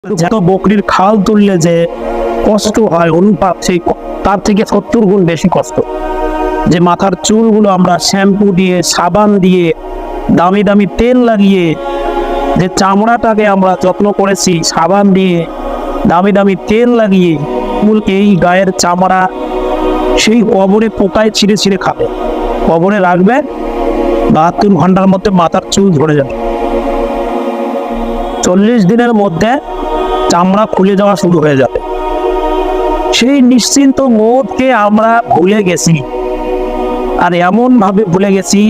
যত বকরির খাল তুললে যে কষ্ট হয় অনুপাত সেই তার থেকে 70 গুণ বেশি কষ্ট। যে মাথার চুলগুলো আমরা শ্যাম্পু দিয়ে সাবান দিয়ে দামি দামি তেল লাগিয়ে যে চামড়াটাকে আমরা যত্ন করেছি সাবান দিয়ে দামি দামি তেল লাগিয়ে এই গায়ের চামড়া সেই কবরে পোকায় ছিঁড়ে ছিঁড়ে খাবে, কবরে রাখবে 72 ঘন্টার মধ্যে মাথার চুল ঝরে যাবে। 40 দিনের মধ্যে চামড়া খুলে যাওয়া শুরু হয়ে যাবে। সেই নিশ্চিন্ত মৌতকে আমরা ভুলে গেছি, আর এমন ভাবে ভুলে গেছি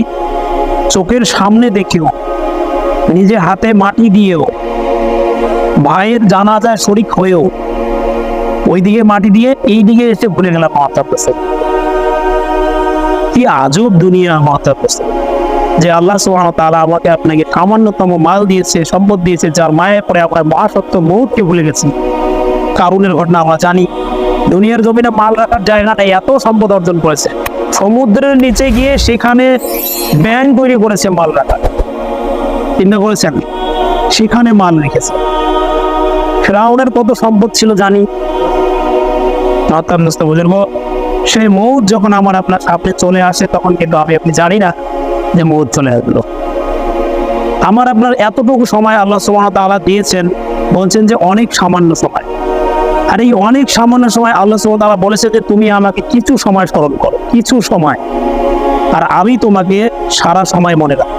চোখের সামনে দেখেও নিজে হাতে মাটি দিয়েও ভাইয়ের জানাজায় শরীক হয়েও ওইদিকে মাটি দিয়ে এই দিকে এসে ভুলে গেলাম মাথা পেছে। কি আজব দুনিয়া মাথা পেছে যে আল্লাহ সুবহানাহু ওয়া তাআলা আমাকে আপনাকে সামান্যতম মাল দিয়েছে, সম্পদ দিয়েছে, যার মায়ের পরে আমরা মহাসত্য মৌতকে ভুলে গেছি। কারুনের ঘটনা আমরা জানি, দুনিয়ার জমিনে মাল রাখার জায়গাটা এত সম্পদ অর্জন করেছে, সমুদ্রের নিচে গিয়ে সেখানে ব্যাংক তৈরি করেছে মাল রাখার, চিন্তা করেছেন? সেখানে মাল রেখেছে। ফিরআউনের কত সম্পদ ছিল জানি, বুঝবো। সেই মৌত যখন আমার আপনার সামনে চলে আসে তখন কিন্তু আপনি জানি না যে মৌত চলে আসলো। আমার আপনার এতটুকু সময় আল্লাহ সুবহানাহু ওয়া তাআলা দিয়েছেন, বলছেন যে অনেক সামান্য সময়। আর এই অনেক সামান্য সময় আল্লাহ সুবহানাহু ওয়া তাআলা বলেছে যে তুমি আমাকে কিছু সময় স্মরণ করো, কিছু সময়, আর আমি তোমাকে সারা সময় মনে রাখো।